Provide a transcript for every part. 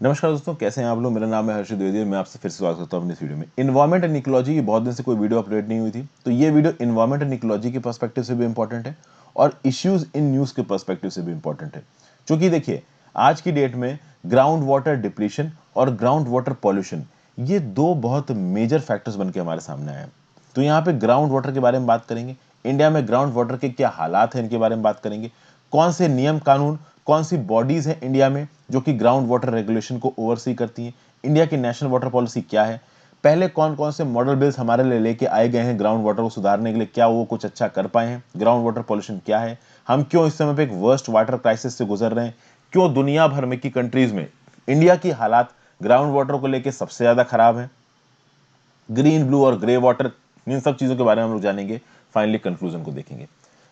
नमस्कार दोस्तों, कैसे हैं आप लोग। मेरा नाम है हर्षित द्विवेदी और मैं आपसे फिर से स्वागत करता हूं अपनी इस वीडियो में। इन्वायरमेंट एंड इकोलॉजी की बहुत दिन से कोई वीडियो अपलोड नहीं हुई थी, तो ये वीडियो इन्वायरमेंट एंड इकोलॉजी के पर्सपेक्टिव से भी इंपॉर्टेंट है और इश्यूज इन न्यूज़ के पर्सपेक्टिव से भी इंपॉर्टेंट है। क्योंकि देखिए, आज की डेट में ग्राउंड वाटर डिप्लीशन और ग्राउंड वाटर पॉल्यूशन, ये दो बहुत मेजर फैक्टर्स बन के हमारे सामने आए हैं। तो यहाँ पे ग्राउंड वाटर के बारे में बात करेंगे, इंडिया में ग्राउंड वाटर के क्या हालात हैं इनके बारे में बात करेंगे, कौन से नियम कानून, कौन सी बॉडीज हैं इंडिया में जो कि ग्राउंड वाटर रेगुलेशन को ओवरसी करती हैं, इंडिया की नेशनल वाटर पॉलिसी क्या है, पहले कौन कौन से मॉडल बिल्स हमारे लिए लेके आए गए हैं ग्राउंड वाटर को सुधारने के लिए, क्या वो कुछ अच्छा कर पाए हैं, ग्राउंड वाटर पॉल्यूशन क्या है, हम क्यों इस समय पे एक वर्स्ट वाटर क्राइसिस से गुजर रहे हैं, क्यों दुनिया भर में की कंट्रीज में इंडिया की हालात ग्राउंड वाटर को लेकर सबसे ज्यादा खराब है, ग्रीन, ब्लू और ग्रे वाटर, इन सब चीजों के बारे में हम लोग जानेंगे। फाइनली कंक्लूजन को देखेंगे।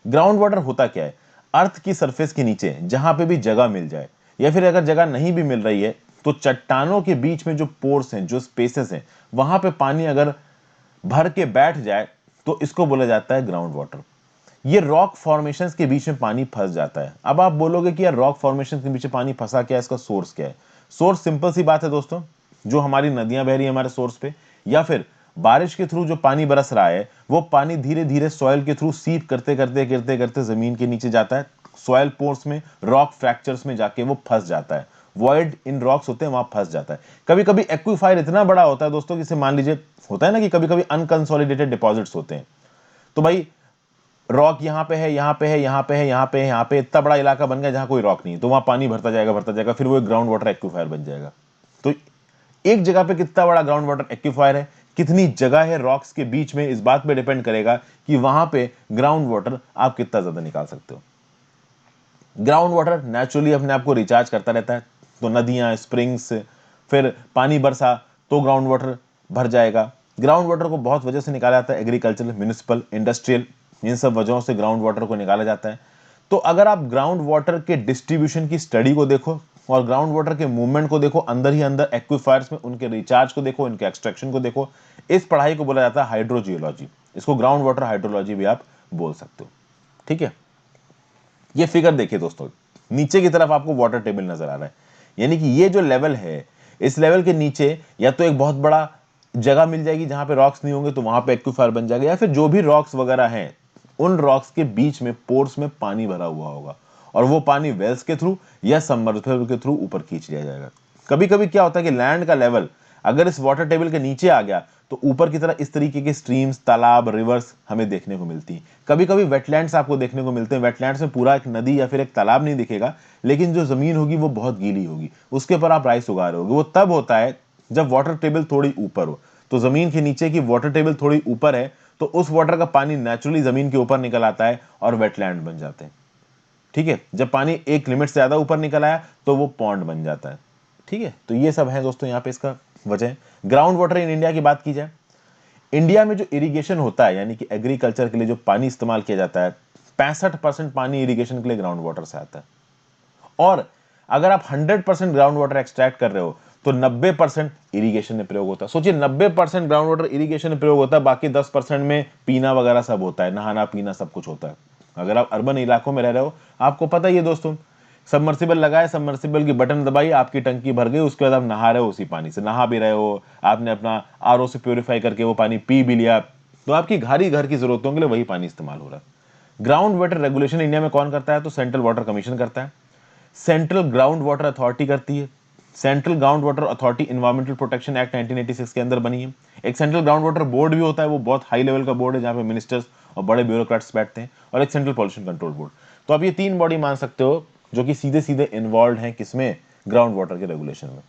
ग्राउंड वाटर होता क्या है? अर्थ की सरफेस के नीचे जहां पे भी जगह मिल जाए, या फिर अगर जगह नहीं भी मिल रही है तो चट्टानों के बीच में जो पोर्स हैं, जो स्पेसेस हैं, वहां पे पानी अगर भर के बैठ जाए तो इसको बोला जाता है ग्राउंड वाटर। ये रॉक फॉर्मेशंस के बीच में पानी फंस जाता है। अब आप बोलोगे कि यार रॉक फॉर्मेशन के बीच में पानी फंसा क्या है, इसका सोर्स क्या है? सोर्स सिंपल सी बात है दोस्तों, जो हमारी नदियां बह रही है हमारे सोर्स पे, या फिर बारिश के थ्रू जो पानी बरस रहा है वो पानी धीरे धीरे सॉइल के थ्रू सीप करते करते करते करते जमीन के नीचे जाता है, सॉइल पोर्स में, रॉक फ्रैक्चर्स में जाके वो फंस जाता है। वॉइड इन रॉक्स होते हैं, वहां फंस जाता है। कभी कभी एक्विफायर इतना बड़ा होता है दोस्तों, जैसे मान लीजिए होता है ना कि कभी कभी अनकंसोलिडेटेड डिपॉजिट्स होते हैं, तो भाई रॉक यहाँ पे है, यहाँ पे है, यहाँ पे है, यहाँ पे है, यहाँ पे इतना बड़ा इलाका बन गया जहां कोई रॉक नहीं है, तो वहां पानी भरता जाएगा, फिर वो एक ग्राउंड वाटर एक्विफायर बन जाएगा। तो एक जगह पे कितना बड़ा ग्राउंड वाटर एक्विफायर है, कितनी जगह है रॉक्स के बीच में, इस बात पे डिपेंड करेगा कि वहां पे ग्राउंड वाटर आप कितना ज्यादा निकाल सकते हो। ग्राउंड वाटर नेचुरली अपने आप को रिचार्ज करता रहता है, तो नदियां, स्प्रिंग्स, फिर पानी बरसा तो ग्राउंड वाटर भर जाएगा। ग्राउंड वाटर को बहुत वजह से निकाला जाता है, एग्रीकल्चरल, म्यूनिसिपल, इंडस्ट्रियल, इन सब वजहों से ग्राउंड वाटर को निकाला जाता है। तो अगर आप ग्राउंड वाटर के डिस्ट्रीब्यूशन की स्टडी को देखो और ग्राउंड वाटर के मूवमेंट को देखो, अंदर ही अंदर एक्विफायर्स में उनके रिचार्ज को देखो, इनके एक्सट्रैक्शन को देखो, इस पढ़ाई को बोला जाता है हाइड्रोजियोलॉजी। इसको ग्राउंड वाटर हाइड्रोलॉजी भी आप बोल सकते हो। ठीक है, ये फिगर देखिए दोस्तों, नीचे की तरफ आपको वाटर टेबल नजर आ रहा है, यानी कि ये जो लेवल है, इस लेवल के नीचे या तो एक बहुत बड़ा जगह मिल जाएगी जहां पे रॉक्स नहीं होंगे, तो वहां पे एक्विफायर बन जाएगा, या फिर जो भी रॉक्स वगैरह हैं उन रॉक्स के बीच में पोर्स में पानी भरा हुआ होगा और वो पानी वेल्स के थ्रू या सबमर्सिबल के थ्रू ऊपर खींच लिया जाएगा। कभी कभी क्या होता है कि लैंड का लेवल अगर इस वाटर टेबल के नीचे आ गया तो ऊपर की तरह इस तरीके के स्ट्रीम्स, तालाब, रिवर्स हमें देखने को मिलती हैं। कभी कभी वेटलैंड्स आपको देखने को मिलते हैं। वेटलैंड्स में पूरा एक नदी या फिर एक तालाब नहीं दिखेगा, लेकिन जो जमीन होगी वो बहुत गीली होगी, उसके ऊपर आप राइस उगा रहे होगे। वो तब होता है जब वाटर टेबल थोड़ी ऊपर हो। तो जमीन के नीचे की वाटर टेबल थोड़ी ऊपर है तो उस वाटर का पानी नेचुरली जमीन के ऊपर निकल आता है और वेटलैंड बन जाते हैं। ठीक है, जब पानी एक लिमिट से ज्यादा ऊपर निकल आया तो वो पॉन्ड बन जाता है। ठीक है, तो ये सब है दोस्तों यहाँ पे इसका वजह। ग्राउंड वाटर इन इंडिया की बात की जाए, इंडिया में जो इरिगेशन होता है, यानी कि एग्रीकल्चर के लिए जो पानी इस्तेमाल किया जाता है, 65% पानी इरिगेशन के लिए ग्राउंड वाटर से आता है। और अगर आप 100% ग्राउंड वाटर एक्सट्रैक्ट कर रहे हो तो 90% इरिगेशन में प्रयोग होता है। सोचिए, 90% ग्राउंड वाटर इरिगेशन में प्रयोग होता है, बाकी 10% में पीना वगैरह सब होता है, नहाना पीना सब कुछ होता है। अगर आप अर्बन इलाकों में रह रहे हो, आपको पता ही है दोस्तों, सबमर्सिबल लगाए, सबमर्सिबल की बटन दबाई, आपकी टंकी भर गई, उसके बाद आप नहा रहे हो, उसी पानी से नहा भी रहे हो, आपने अपना आरओ से प्योरीफाई करके वो पानी पी भी लिया, तो आपकी घर की जरूरतों के लिए वही पानी इस्तेमाल हो रहा है। ग्राउंड वाटर रेगुलेशन इंडिया में कौन करता है? तो सेंट्रल वाटर कमीशन करता है, सेंट्रल ग्राउंड वाटर अथॉरिटी करती है। Central ground water authority environmental protection act 1986 के अंदर बनी है। एक सेंट्रल ग्राउंड वाटर बोर्ड भी होता है, वो बहुत हाई लेवल का बोर्ड है जहां पे मिनिस्टर्स और बड़े ब्यूरोक्रेट्स बैठते हैं, और एक सेंट्रल पॉल्यूशन कंट्रोल बोर्ड। तो आप ये तीन बॉडी मान सकते हो जो कि सीधे सीधे इन्वॉल्व हैं किसमें? ग्राउंड वाटर के रेगुलेशन में।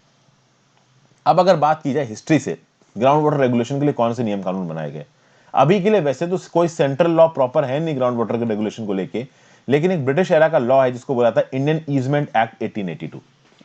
अब अगर बात की जाए हिस्ट्री से, ग्राउंड वाटर रेगुलेशन के लिए कौन से नियम कानून बनाए गए, अभी के लिए वैसे तो कोई सेंट्रल लॉ प्रॉपर है नहीं ग्राउंड वाटर के रेगुलेशन को लेके, लेकिन एक ब्रिटिश एरा का लॉ है जिसको बोला था Indian easement act 1882।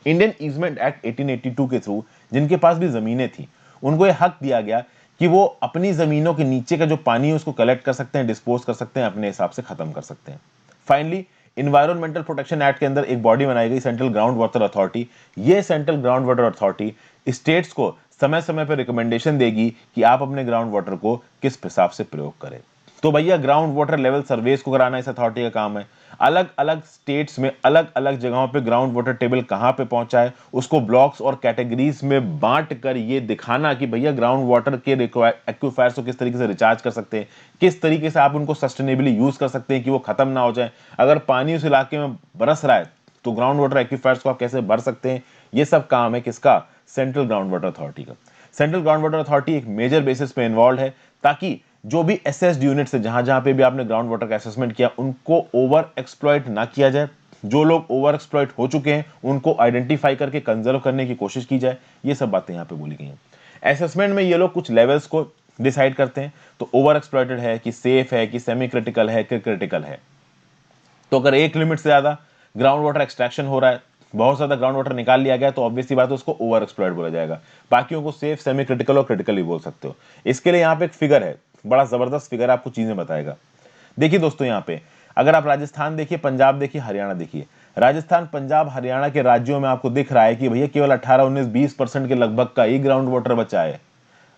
Indian easement act 1882 के थ्रू जिनके पास भी जमीनें थी उनको यह हक दिया गया कि वो अपनी जमीनों के नीचे का जो पानी है उसको कलेक्ट कर सकते हैं, डिस्पोज कर सकते हैं, अपने हिसाब से खत्म कर सकते हैं। फाइनली इन्वायरमेंटल प्रोटेक्शन एक्ट के अंदर एक बॉडी बनाई गई, सेंट्रल ग्राउंड वाटर अथॉरिटी। ये central ground water authority states को समय समय पर रिकमेंडेशन देगी कि आप अपने ग्राउंड वाटर को किस हिसाब से प्रयोग करें। तो भैया ग्राउंड वाटर लेवल सर्वेस को कराना इस अथॉरिटी का काम है। अलग अलग स्टेट्स में अलग अलग जगहों पे ग्राउंड वाटर टेबल कहाँ पे पहुंचा है, उसको ब्लॉक्स और कैटेगरीज में बांट कर ये दिखाना कि भैया ग्राउंड वाटर के एक्विफायर्स को किस तरीके से रिचार्ज कर सकते हैं, किस तरीके से आप उनको सस्टेनेबली यूज कर सकते हैं कि वो खत्म ना हो जाए। अगर पानी उस इलाके में बरस रहा है तो ग्राउंड वाटर एक्विफायर्स को आप कैसे भर सकते हैं। ये सब काम है किसका, सेंट्रल ग्राउंड वाटर अथॉरिटी का। सेंट्रल ग्राउंड वाटर अथॉरिटी एक मेजर बेसिस पे इन्वॉल्व है ताकि जो भी एसेस्ड यूनिट्स है, जहां जहां पे भी आपने ग्राउंड वाटर का असेसमेंट किया, उनको ओवर एक्सप्लॉइट ना किया जाए। जो लोग ओवर एक्सप्लॉइट हो चुके हैं उनको आइडेंटिफाई करके कंजर्व करने की कोशिश की जाए। ये सब बातें यहां पे बोली गई हैं। असेसमेंट में ये लोग कुछ लेवल्स को डिसाइड करते हैं, तो ओवर एक्सप्लॉइटेड है कि सेफ है कि सेमी क्रिटिकल है कि क्रिटिकल है। तो अगर एक लिमिट से ज्यादा ग्राउंड वाटर एक्सट्रैक्शन हो रहा है, बहुत ज्यादा ग्राउंड वाटर निकाल लिया गया, तो ऑब्वियसली बात है उसको ओवर एक्सप्लॉइट बोला जाएगा। बाकियों को सेफ, सेमी क्रिटिकल और क्रिटिकल भी बोल सकते हो। इसके लिए यहाँ पे एक फिगर है, बड़ा जबरदस्त फिगर आपको चीजें बताएगा। देखिए दोस्तों, यहाँ पे अगर आप राजस्थान देखिए, पंजाब देखिए, हरियाणा देखिए, राजस्थान, पंजाब, हरियाणा के राज्यों में आपको दिख रहा है कि भैया केवल 18, 19, 20% के लगभग का ही ग्राउंड वाटर बचा है।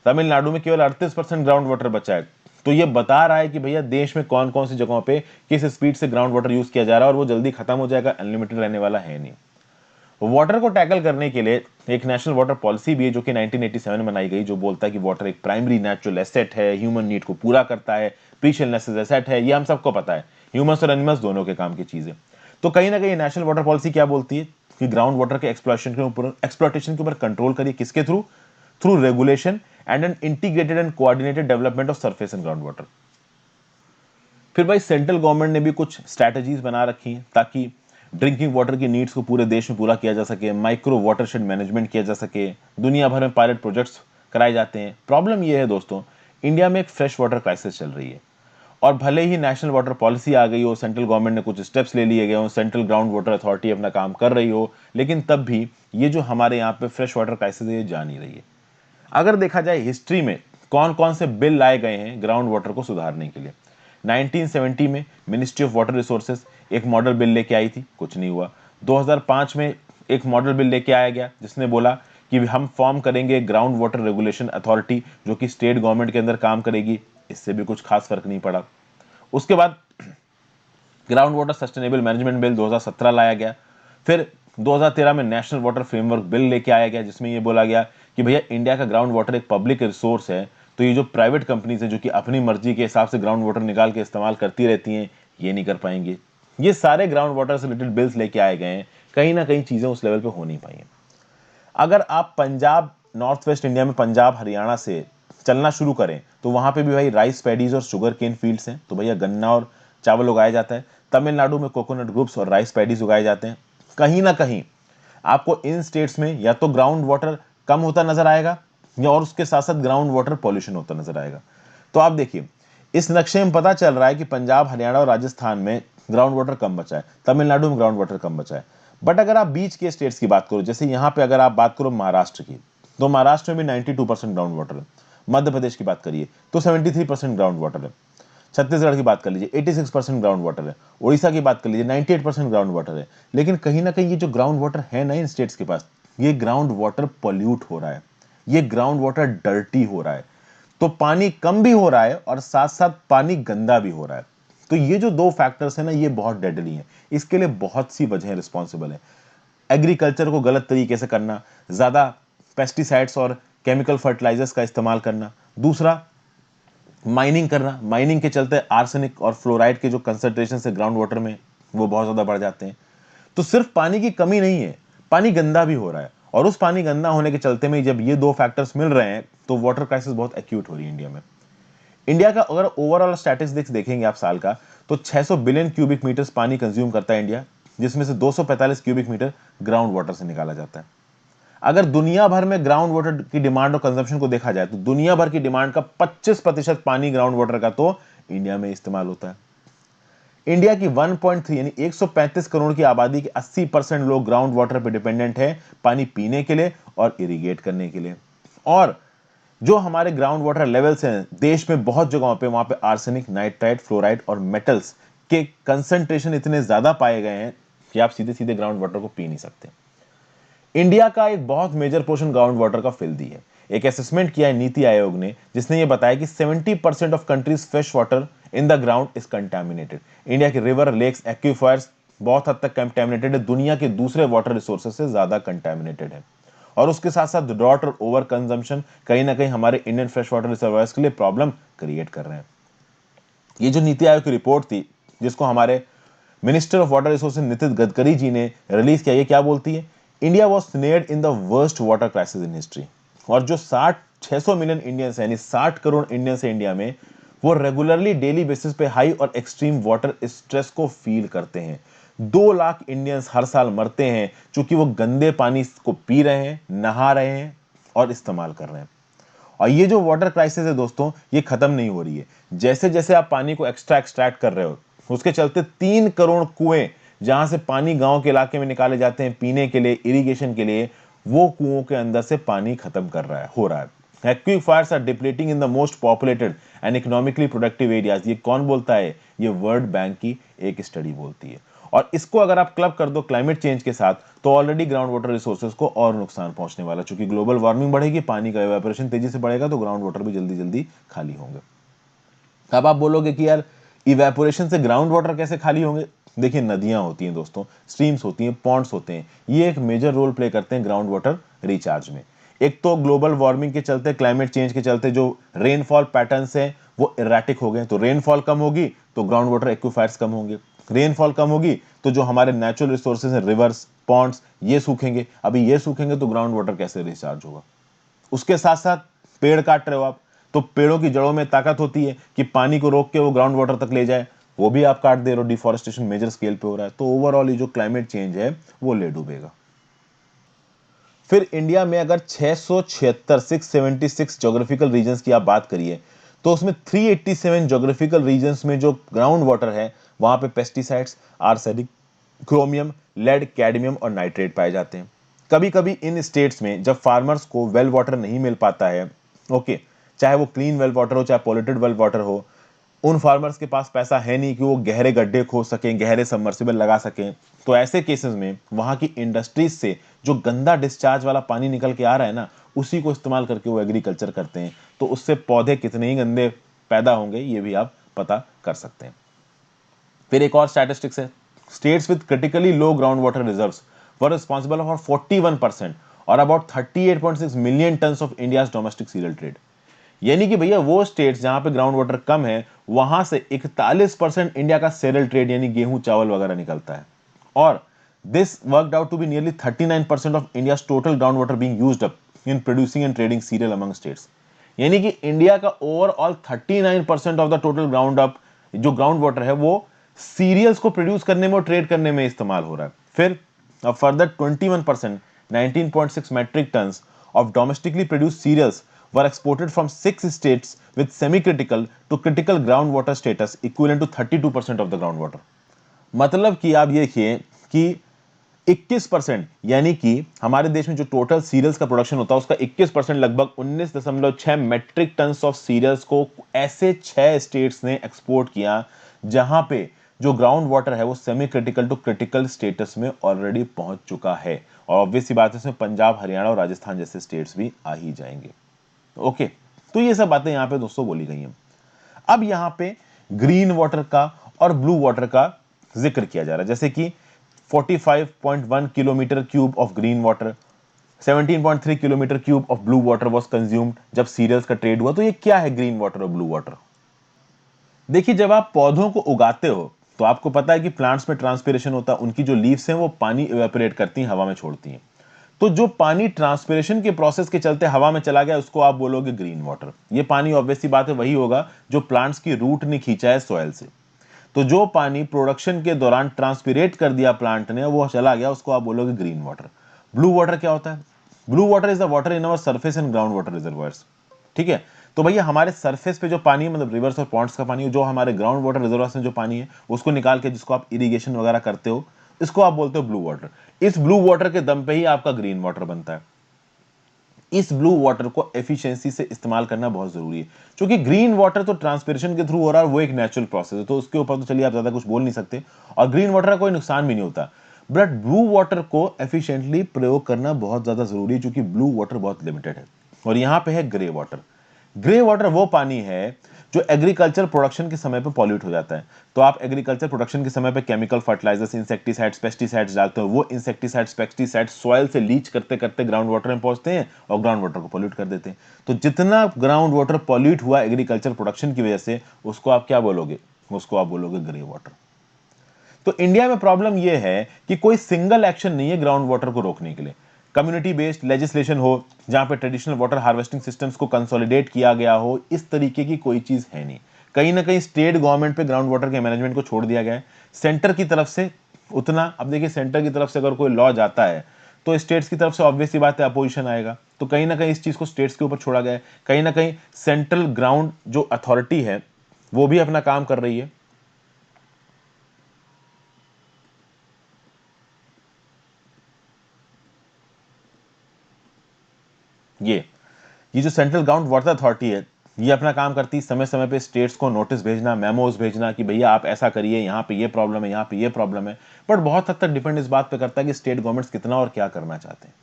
तमिलनाडु में केवल 38% ग्राउंड वाटर बचा है। तो ये बता रहा है कि भैया देश में कौन कौन सी जगहों पे किस स्पीड से ग्राउंड वाटर यूज किया जा रहा है, और वो जल्दी खत्म हो जाएगा, अनलिमिटेड रहने वाला है नहीं। वाटर को टैकल करने के लिए एक नेशनल वाटर पॉलिसी भी है जो कि 1987 में बनाई गई, जो बोलता है कि वाटर एक प्राइमरी नेचुरल एसेट है, ह्यूमन नीड को पूरा करता है, प्रीशियस नेसेसरी एसेट है। ये हम सबको पता है, ह्यूमंस और एनिमल्स दोनों के काम की चीज है। तो कहीं ना कहीं नेशनल वाटर पॉलिसी क्या बोलती है कि ग्राउंड वाटर के एक्सप्लॉयटेशन के ऊपर कंट्रोल करिए, किसके through, through regulation and an integrated and coordinated development of surface and ground water. फिर भाई सेंट्रल गवर्नमेंट ने भी कुछ स्ट्रैटेजीज बना रखी हैं ताकि ड्रिंकिंग वाटर की नीड्स को पूरे देश में पूरा किया जा सके, माइक्रो वाटरशेड मैनेजमेंट किया जा सके, दुनिया भर में पायलट प्रोजेक्ट्स कराए जाते हैं। प्रॉब्लम यह है दोस्तों, इंडिया में एक फ्रेश वाटर क्राइसिस चल रही है, और भले ही नेशनल वाटर पॉलिसी आ गई हो, सेंट्रल गवर्नमेंट ने कुछ स्टेप्स ले लिए गए हो, सेंट्रल ग्राउंड वाटर अथॉरिटी अपना काम कर रही हो, लेकिन तब भी ये जो हमारे यहाँ पे फ्रेश वाटर क्राइसिस है ये जा नहीं रही है। अगर देखा जाए हिस्ट्री में कौन कौन से बिल लाए गए हैं ग्राउंड वाटर को सुधारने के लिए, 1970 में मिनिस्ट्री ऑफ वाटर रिसोर्सेज एक मॉडल बिल लेके आई थी, कुछ नहीं हुआ। 2005 में एक मॉडल बिल लेके आया गया जिसने बोला कि हम फॉर्म करेंगे ग्राउंड वाटर रेगुलेशन अथॉरिटी, जो कि स्टेट गवर्नमेंट के अंदर काम करेगी। इससे भी कुछ खास फर्क नहीं पड़ा। उसके बाद ground water sustainable management bill 2017 लाया गया। फिर 2013 में नेशनल वाटर फ्रेमवर्क बिल लेके आया गया, जिसमें यह बोला गया कि भैया इंडिया का ग्राउंड वाटर एक पब्लिक रिसोर्स है, तो ये जो प्राइवेट कंपनीज है जो कि अपनी मर्जी के हिसाब से ग्राउंड वाटर निकाल के इस्तेमाल करती रहती हैं, ये नहीं कर पाएंगे। ये सारे ग्राउंड वाटर से रिलेटेड बिल्स लेके आए गए हैं। कहीं ना कहीं चीजें उस लेवल पे हो नहीं पाई हैं। अगर आप पंजाब, नॉर्थ वेस्ट इंडिया में पंजाब हरियाणा से चलना शुरू करें तो वहां पे भी भाई राइस पैडीज और शुगर केन फील्ड्स हैं, तो भैया गन्ना और चावल उगाया जाता है। तमिलनाडु में कोकोनट ग्रुप्स और राइस पैडीज उगाए जाते हैं। कहीं ना कहीं आपको इन स्टेट्स में या तो ग्राउंड वाटर कम होता नजर आएगा, या और उसके साथ साथ ग्राउंड वाटर पॉल्यूशन होता नजर आएगा। तो आप देखिए, इस नक्शे में पता चल रहा है कि पंजाब, हरियाणा और राजस्थान में ग्राउंड वाटर कम बचा है, तमिलनाडु में ग्राउंड वाटर कम बचा है। बट अगर आप बीच के स्टेट्स की बात करो, जैसे यहाँ पे अगर आप बात करो महाराष्ट्र की, तो महाराष्ट्र में भी 92% ग्राउंड वाटर है। मध्य प्रदेश की बात करिए तो 73% ग्राउंड वाटर है। छत्तीसगढ़ की बात कर लीजिए 86% ग्राउंड वाटर है। उड़ीसा की बात कर लीजिए 98% ग्राउंड वाटर है। लेकिन कहीं ना कहीं ये जो ग्राउंड वाटर है ना इन स्टेट्स के पास, ये ग्राउंड वाटर पॉल्यूट हो रहा है, ये ग्राउंड वाटर डर्टी हो रहा है। तो पानी कम भी हो रहा है और साथ साथ पानी गंदा भी हो रहा है। तो ये जो दो फैक्टर्स है ना, ये बहुत डेडली हैं। इसके लिए बहुत सी वजह रिस्पॉन्सिबल है। एग्रीकल्चर को गलत तरीके से करना, ज्यादा पेस्टिसाइड्स और केमिकल फर्टिलाइजर्स का इस्तेमाल करना। दूसरा, माइनिंग करना, माइनिंग के चलते आर्सेनिक और फ्लोराइड के जो कंसंट्रेशन है ग्राउंड वाटर में वो बहुत ज्यादा बढ़ जाते हैं। तो सिर्फ पानी की कमी नहीं है, पानी गंदा भी हो रहा है, और उस पानी गंदा होने के चलते में जब ये दो फैक्टर्स मिल रहे हैं तो वाटर क्राइसिस बहुत एक्यूट हो रही है इंडिया में। इंडिया का अगर ओवरऑल स्टैटिस्टिक्स देखेंगे आप साल का, तो 600 बिलियन क्यूबिक मीटर्स पानी कंज्यूम करता है इंडिया, जिसमें से 245 क्यूबिक मीटर ग्राउंड वाटर से निकाला जाता है। अगर दुनिया भर में ग्राउंड वाटर की डिमांड और कंजम्पशन को देखा जाए तो दुनिया भर की डिमांड का 25% पानी ग्राउंड वाटर का तो इंडिया में इस्तेमाल होता है। इंडिया की 1.3 यानी 135 करोड़ की आबादी के 80% लोग ग्राउंड वाटर पर डिपेंडेंट है, पानी पीने के लिए और इरिगेट करने के लिए। और जो हमारे ग्राउंड वाटर लेवल्स हैं देश में बहुत जगहों पे, वहां पे आर्सेनिक, नाइट्राइट, फ्लोराइड और मेटल्स के कंसंट्रेशन इतने ज्यादा पाए गए हैं कि आप सीधे सीधे ग्राउंड वाटर को पी नहीं सकते। इंडिया का एक बहुत मेजर पोर्शन ग्राउंड वाटर का फिल्दी है। एक असेसमेंट किया है नीति आयोग ने, जिसने ये बताया कि 70% of countries fresh water in the ground is contaminated. India के रिवर, लेक्स, एक्वीफायर्स बहुत हद तक कंटामिनेटेड है, दुनिया के दूसरे वाटर रिसोर्सेज से ज्यादा कंटामिनेटेड है। और उसके साथ साथ ड्रॉट और ओवर कंजम्पशन कहीं ना कहीं हमारे इंडियन फ्रेश वाटर रिजर्वायर्स के लिए प्रॉब्लम क्रिएट कर रहे हैं। ये जो नीति आयोग की रिपोर्ट थी, जिसको हमारे minister of water resources Nitin Gadkari ji ने रिलीज किया, ये क्या बोलती है? India was snared in the worst water crisis in history. और जो 600 मिलियन इंडियंस है, यानी 60 करोड़ इंडियंस है इंडिया में, वो रेगुलरली डेली बेसिस पे हाई और एक्सट्रीम वाटर स्ट्रेस को फील करते हैं। 2 लाख इंडियंस हर साल मरते हैं क्योंकि वो गंदे पानी को पी रहे हैं, नहा रहे हैं और इस्तेमाल कर रहे हैं। और ये जो वाटर क्राइसिस है दोस्तों, ये खत्म नहीं हो रही है। जैसे जैसे आप पानी को एक्सट्रैक्ट कर रहे हो, उसके चलते 3 करोड़ कुएं जहां से पानी गांव के इलाके में निकाले जाते हैं पीने के लिए, इरिगेशन के लिए, वो कुओं के अंदर से पानी खत्म हो रहा है। Aquifers are depleting in the most populated and economically productive areas. ये कौन बोलता है? ये वर्ल्ड बैंक की एक स्टडी बोलती है। और इसको अगर आप क्लब कर दो क्लाइमेट चेंज के साथ, तो ऑलरेडी ग्राउंड वाटर रिसोर्सेज को और नुकसान पहुंचने वाला, क्योंकि ग्लोबल वार्मिंग बढ़ेगी, पानी का इवेपोरेशन तेजी से बढ़ेगा, तो ग्राउंड वाटर भी जल्दी जल्दी खाली होंगे। अब आप बोलोगे कि यार इवेपोरेशन से ग्राउंड वाटर कैसे खाली होंगे? देखिए, नदियां होती हैं दोस्तों, स्ट्रीम्स होती हैं, पॉन्ड्स होते हैं, ये एक मेजर रोल प्ले करते हैं ग्राउंड वाटर रिचार्ज में। एक तो ग्लोबल वार्मिंग के चलते, क्लाइमेट चेंज के चलते जो रेनफॉल पैटर्न्स हैं वो इरेटिक हो गए, तो रेनफॉल कम होगी तो ग्राउंड वाटर एक्वीफायर्स कम होंगे। रेनफॉल कम होगी तो जो हमारे नेचुरल रिसोर्सेज हैं, रिवर्स, पॉन्ड्स, ये सूखेंगे। अभी ये सूखेंगे तो ग्राउंड वाटर कैसे रिचार्ज होगा? उसके साथ साथ पेड़ काट रहे हो आप, तो पेड़ों की जड़ों में ताकत होती है कि पानी को रोक के वो ग्राउंड वाटर तक ले जाए, वो भी आप काट दे रहे हो। डिफॉरेस्टेशन मेजर स्केल पे हो रहा है, तो ओवरऑल ये जो क्लाइमेट चेंज है वो ले डूबेगा। फिर इंडिया में अगर 676 676 ज्योग्राफिकल रीजन्स की आप बात करिए, तो उसमें 387 ज्योग्राफिकल रीजन्स में जो ग्राउंड वाटर है, वहां पे pesticides, arsenic, chromium, lead, cadmium और नाइट्रेट पाए जाते हैं। कभी कभी इन स्टेट्स में जब फार्मर्स को वेल वाटर नहीं मिल पाता है, ओके, चाहे वो क्लीन वेल वाटर हो चाहे पॉल्यूटेड वेल वाटर हो, उन फार्मर्स के पास पैसा है नहीं कि वो गहरे गड्ढे खोद सकें, गहरे सबमर्सिबल लगा सकें, तो ऐसे केसेस में वहां की इंडस्ट्रीज से जो गंदा डिस्चार्ज वाला पानी निकल के आ रहा है ना, उसी को इस्तेमाल करके वो एग्रीकल्चर करते हैं। तो उससे पौधे कितने ही गंदे पैदा होंगे, ये भी आप पता कर सकते हैं। फिर एक और स्टैटिस्टिक्स है, states with critically low ground water reserves were responsible for 41% और about 38.6 million tons of India's domestic serial trade. यानी कि भैया वो स्टेट्स जहां पे ग्राउंड वाटर कम है, वहां से 41% इंडिया का सेरियल ट्रेड यानी गेहूं चावल वगैरह निकलता है। और this worked out to be nearly 39% of India's total ground water being used up in producing and trading cereal among states. यानी कि इंडिया का overall 39% of the total ground up, जो ग्राउंड वाटर है, वो सीरियल्स को produce करने में और ट्रेड करने में इस्तेमाल हो रहा है। फिर further 21%, 19.6 metric tons of domestically produced cereals were exported from 6 states with semi-critical to critical groundwater status equivalent to 32% of the groundwater। मतलब कि आप ये देखिए कि 21%, यानी कि हमारे देश में जो टोटल सीरियल्स का प्रोडक्शन होता है उसका 21% लगभग 19.6 मेट्रिक टन्स ऑफ सीरियल्स को ऐसे 6 स्टेट्स ने एक्सपोर्ट किया जहां पे जो ग्राउंड वाटर है वो semi critical to critical status में ऑलरेडी पहुंच चुका है। और ऑब्वियस सी बात है, इसमें पंजाब, हरियाणा और राजस्थान जैसे स्टेट्स भी आ ही जाएंगे। ओके, तो ये सब बातें यहां पे दोस्तों बोली गई हैं। अब यहां पे ग्रीन वाटर का और ब्लू वाटर का जिक्र किया जा रहा है, जैसे कि 45.1 kilometre cube of green water, 17.3 kilometre cube of blue water was consumed जब सीरियल्स का ट्रेड हुआ। तो ये क्या है ग्रीन वाटर और ब्लू वाटर? देखिए, जब आप पौधों को उगाते हो तो आपको पता है कि प्लांट्स में ट्रांसपिरेशन होता है, उनकी जो लीव्स हैं वो पानी इवेपोरेट करती हैं, हवा में छोड़ती हैं। तो जो पानी ट्रांसपिरेशन के प्रोसेस के चलते हवा में चला गया, उसको आप बोलोगे ग्रीन वाटर। ये पानी ऑब्वियस सी बात है वही होगा जो प्लांट्स की रूट ने खींचा है सॉइल से। तो जो पानी प्रोडक्शन के दौरान ट्रांसपिरेट कर दिया प्लांट ने, वो चला गया, उसको आप बोलोगे ग्रीन वाटर। ब्लू वाटर क्या होता है? Blue water is the water in our surface and ground water reservoirs. ठीक है, तो भैया हमारे सरफेस पे जो पानी है, मतलब रिवर्स और पॉन्ड्स का पानी, जो हमारे ग्राउंड वाटर रिजर्वायर्स में जो पानी है उसको निकाल के जिसको आप इरिगेशन वगैरह करते हो, इसको आप बोलते हो ब्लू वाटर। इस ब्लू वाटर के दम पे ही आपका ग्रीन वाटर बनता है। इस ब्लू वाटर को एफिशिएंसी से इस्तेमाल करना बहुत जरूरी है, क्योंकि ग्रीन वाटर तो ट्रांसपिरेशन के थ्रू हो रहा है, वो एक नेचुरल प्रोसेस है, तो उसके ऊपर तो चलिए आप ज्यादा कुछ बोल नहीं सकते, और ग्रीन वाटर का कोई नुकसान भी नहीं होता। बट ब्लू वाटर को एफिशिएंटली प्रयोग करना बहुत ज्यादा जरूरी है, क्योंकि ब्लू वाटर बहुत लिमिटेड है। और यहां पे है ग्रे वाटर। ग्रे वाटर वो पानी है जो एग्रीकल्चर प्रोडक्शन के समय पे पॉल्यूट हो जाता है। तो आप एग्रीकल्चर प्रोडक्शन के समय पे केमिकल फर्टिलाइजर्स, इंसेक्टिसाइड्स, पेस्टिसाइड्स डालते हो, वो इंसेक्टिसाइड्स, पेस्टिसाइड्स सॉइल से लीच करते करते ग्राउंड वाटर में पहुंचते हैं और ग्राउंड वाटर को पॉल्यूट कर देते हैं। तो जितना ग्राउंड वाटर पॉल्यूट हुआ एग्रीकल्चर प्रोडक्शन की वजह से, उसको आप क्या बोलोगे? उसको आप बोलोगे ग्रे वाटर। तो इंडिया में प्रॉब्लम यह है कि कोई सिंगल एक्शन नहीं है ग्राउंड वाटर को रोकने के लिए। कम्युनिटी बेस्ड लेजिस्लेशन हो, जहां पे ट्रेडिशनल वाटर हार्वेस्टिंग सिस्टम्स को कंसोलिडेट किया गया हो, इस तरीके की कोई चीज है नहीं। कहीं ना कहीं स्टेट गवर्नमेंट पे ग्राउंड वाटर के मैनेजमेंट को छोड़ दिया गया है। सेंटर की तरफ से उतना, अब देखिए सेंटर की तरफ से अगर कोई लॉ जाता है तो स्टेट्स की तरफ से ऑब्वियस सी बात है अपोजिशन आएगा। तो कहीं ना कहीं इस चीज को स्टेट्स के ऊपर छोड़ा गया है। कहीं ना कहीं सेंट्रल ग्राउंड जो अथॉरिटी है वो भी अपना काम कर रही है। ये जो सेंट्रल ग्राउंड वाटर अथॉरिटी है, ये अपना काम करती है। समय समय पे स्टेट्स को नोटिस भेजना, मेमोज भेजना कि भैया आप ऐसा करिए, यहाँ पे ये प्रॉब्लम है, यहाँ पे ये प्रॉब्लम है। बट बहुत हद तक डिपेंड इस बात पे करता है कि स्टेट गवर्नमेंट्स कितना और क्या करना चाहते हैं।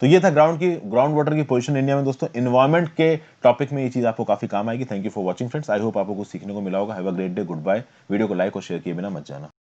तो ये था ग्राउंड वाटर की पोजीशन इंडिया में। दोस्तों, एनवायरमेंट के टॉपिक में ये चीज आपको काफी काम आएगी। Thank you for watching friends. I hope आपको कुछ सीखने को मिला होगा। Have a great day, good bye. Video को लाइक और शेयर किए बिना मत जाना।